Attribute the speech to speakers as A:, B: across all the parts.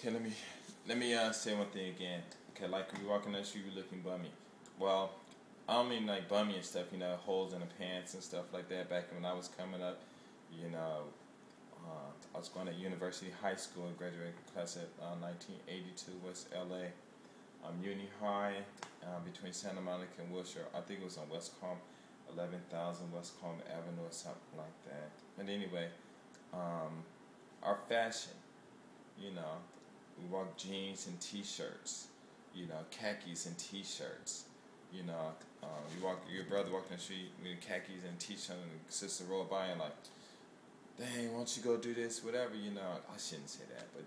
A: Okay, let me say one thing again. Okay, like you walking down the street, you looking bummy. Well, I don't mean like bummy and stuff. Holes in the pants and stuff like that. Back when I was coming up, you know, I was going to University High School, graduating class at 1982, West LA. Uni High, between Santa Monica and Wilshire. I think it was on West Palm, 11,000 West Palm Avenue or something like that. But anyway, our fashion, you know, we rock jeans and t-shirts, khakis and t-shirts. Your brother walking the street with khakis and t-shirt, and the sister roll by and like, dang, why don't you go do this, whatever, I shouldn't say that, but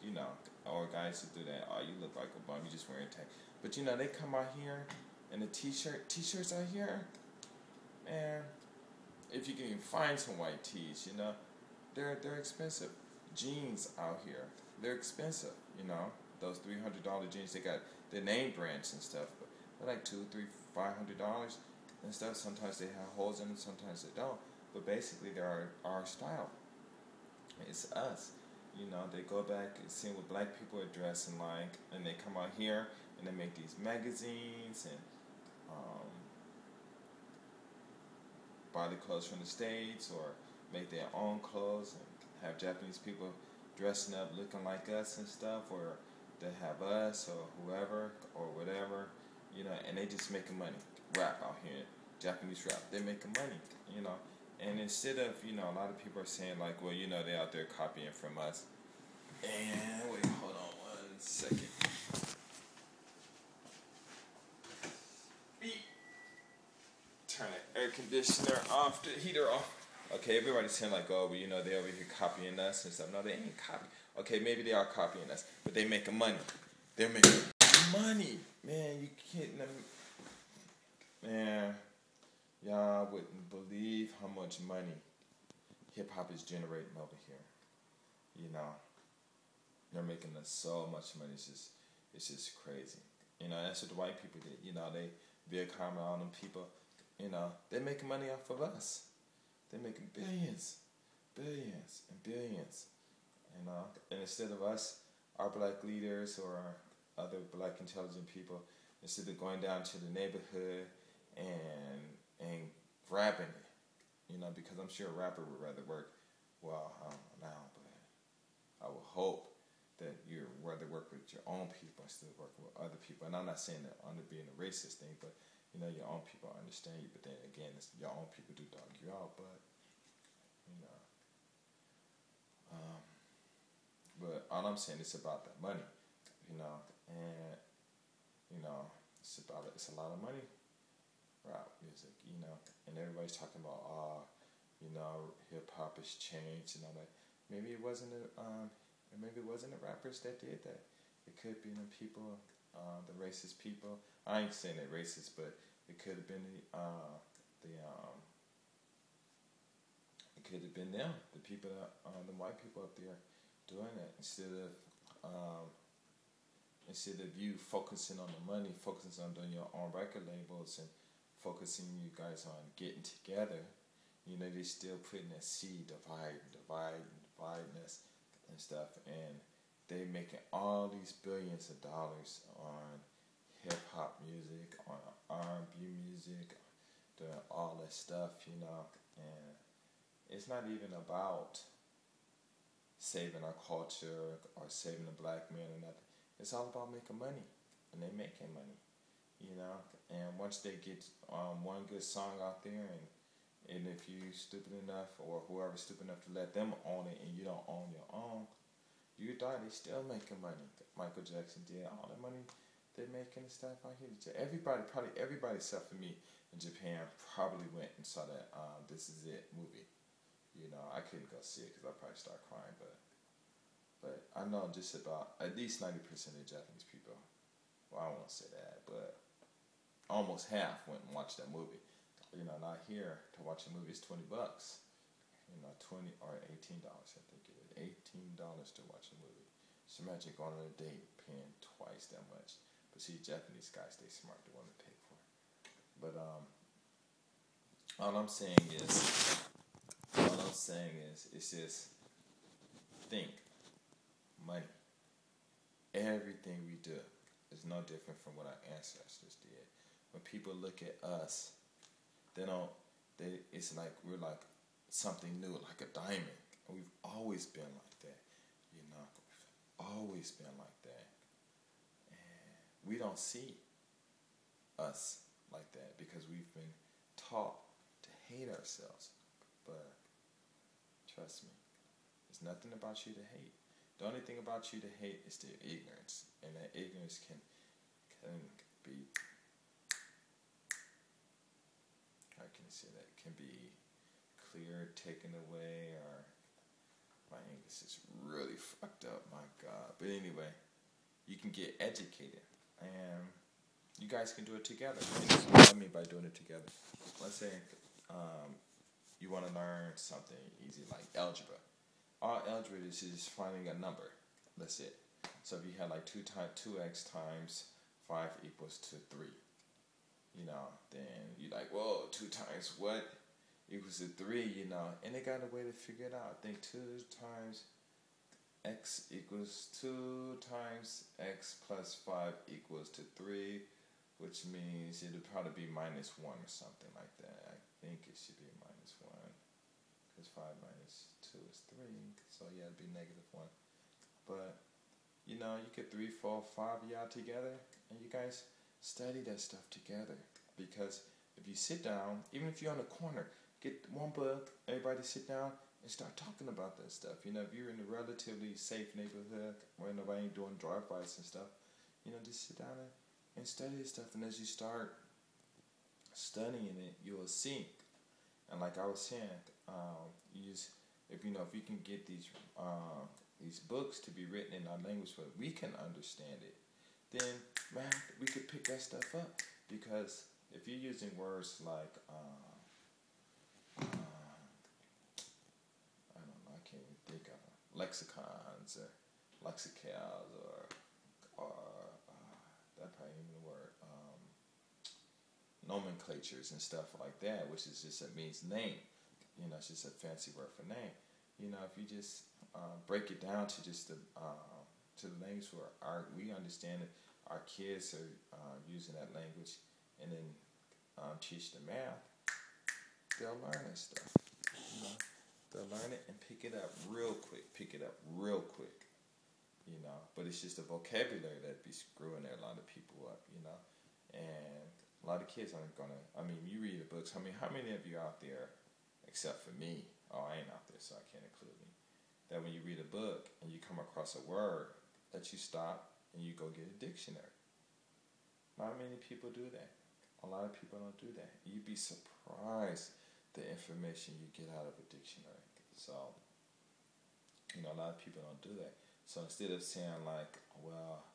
A: or guys who do that, oh, you look like a bum, you just wearing tag. But they come out here and the t-shirts out here, man, if you can even find some white tees, they're expensive. Jeans out here, they're expensive, those $300 jeans, they got their name brands and stuff, but they're like $200, $300, $500 and stuff. Sometimes they have holes in them, sometimes they don't, but basically they're our style. It's us. They go back and see what black people are dressing like, and they come out here and they make these magazines and buy the clothes from the States or make their own clothes and have Japanese people dressing up looking like us and stuff, or they have us or whoever or whatever, and they just making money. Rap out here, Japanese rap, they're making money, And instead of, a lot of people are saying like, well, they're out there copying from us. And wait, hold on 1 second. Beep. Turn the air conditioner off, the heater off. Okay, everybody's saying like, oh, well, they're over here copying us and stuff. No, they ain't copying. Okay, maybe they are copying us, but they making money. They're making money. Man, you kidding them? Man. Y'all wouldn't believe how much money hip-hop is generating over here. They're making us so much money. It's just crazy. That's what the white people did. They Viacom and all them people, they're making money off of us. They're making billions and billions. And instead of us, our black leaders or other black intelligent people, instead of going down to the neighborhood and rapping it, because I'm sure a rapper would rather work, well, I don't know now, but I would hope that you'd rather work with your own people instead of working with other people. And I'm not saying that under being a racist thing, but, your own people understand you, but then again, your own people do dog you out, but all I'm saying is about that money, and, it's a lot of money. Rap music, and everybody's talking about, hip hop has changed and all that. Maybe it wasn't the rappers that did that. It could be the people, the racist people. I ain't saying they're racist, but it could have been it could have been them, the people, the white people up there doing it instead of you focusing on the money, focusing on doing your own record labels and focusing you guys on getting together, they still putting that seed, dividedness and stuff, and they making all these billions of dollars on hip hop music, on R&B music, doing all that stuff, and it's not even about saving our culture or saving the black man or nothing. It's all about making money, and they making money. And once they get one good song out there, and if you stupid enough, or whoever's stupid enough to let them own it, and you don't own your own, you die, they still making money. Michael Jackson did all the money they're making and stuff out here. Probably everybody except for me in Japan probably went and saw that This Is It movie. I couldn't go see it because I'd probably start crying, but I know just about at least 90% of Japanese people, well, I won't say that, but almost half went and watched that movie. Not here to watch a movie is $20. 20 or $18, I think it is. $18 to watch a movie. Just imagine going on a date paying twice that much. But see, Japanese guys, they smart, they want to pay for it. But all I'm saying is, it's just think money. everything we do is no different from what our ancestors did. When people look at us, it's like we're like something new, like a diamond. And we've always been like that, you know. We've always been like that. And we don't see us like that because we've been taught to hate ourselves. But trust me, there's nothing about you to hate. The only thing about you to hate is the ignorance. And that ignorance can be, how can I say that? It can be cleared, taken away, or my English is really fucked up, my God. But anyway, you can get educated. And you guys can do it together. And this is what I mean by doing it together. Let's say you want to learn something easy like algebra. All algebra is finding a number. That's it. So if you had like 2x times 5 equals to 3, you know, then you're like, whoa, 2 times what equals to 3, you know, and they got a way to figure it out. I think 2 times x equals 2 times x plus 5 equals to 3, which means it'll probably be minus 1 or something like that. I think it should be minus 1, because 5 minus 2 is 3, so yeah, it'd be negative 1. But, you know, you get 3, 4, 5 y'all together, and you guys study that stuff together. Because if you sit down, even if you're on the corner, get one book, everybody sit down and start talking about that stuff. You know, if you're in a relatively safe neighborhood where nobody ain't doing drive-bys and stuff, you know, just sit down and study this stuff. And as you start studying it, you'll see. And like I was saying, if you can get these books to be written in our language where we can understand it, then man, we could pick that stuff up. Because if you're using words like I don't know, I can't even think of them, lexicons or lexicals or that probably even the word nomenclatures and stuff like that, which is just it means name. You know, it's just a fancy word for name. You know, if you just break it down to just the language where we understand it, our kids are using that language, and then teach the math, they'll learn that stuff. You know, they'll learn it and pick it up real quick. You know, but it's just the vocabulary that be screwing a lot of people up. You know, and a lot of kids aren't gonna. I mean, you read the books. How many of you out there, except for me? Oh, I ain't out there, so I can't include me. That when you read a book and you come across a word, that you stop and you go get a dictionary. Not many people do that. A lot of people don't do that. You'd be surprised the information you get out of a dictionary. So, you know, a lot of people don't do that. So instead of saying like, well,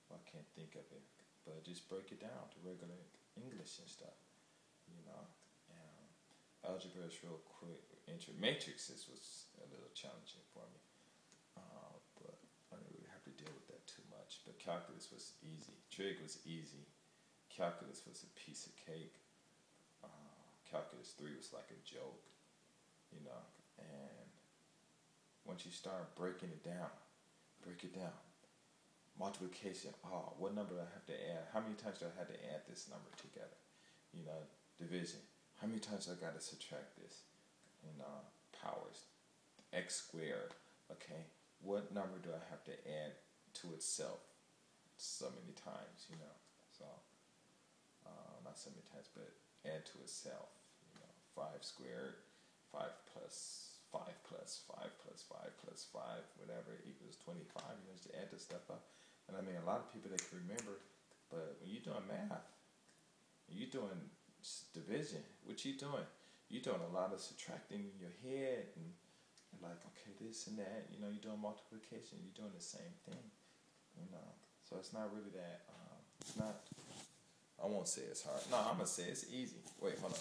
A: I can't think of it, but just break it down to regular English and stuff, you know. And algebra is real quick. Matrices was a little challenging for me, but I didn't really have to deal with that too much. But calculus was easy. Trig was easy. Calculus was a piece of cake. Calculus 3 was like a joke, you know. And once you start breaking it down. Multiplication, what number do I have to add? How many times do I have to add this number together? You know, division. How many times do I got to subtract this? You know, powers. X squared. Okay, what number do I have to add to itself? So many times, you know. So, not so many times, but add to itself. You know, 5 squared, 5 plus 5 plus 5 plus 5 plus 5, whatever, equals 25. You know, just add this stuff up. And I mean, a lot of people, they can remember, but when you're doing math, you're doing division, what you doing? You're doing a lot of subtracting in your head, and you're like, okay, this and that. You know, you're doing multiplication, you're doing the same thing. You know, so it's not really that. It's not. I won't say it's hard. No, I'm gonna say it's easy. Wait, hold on.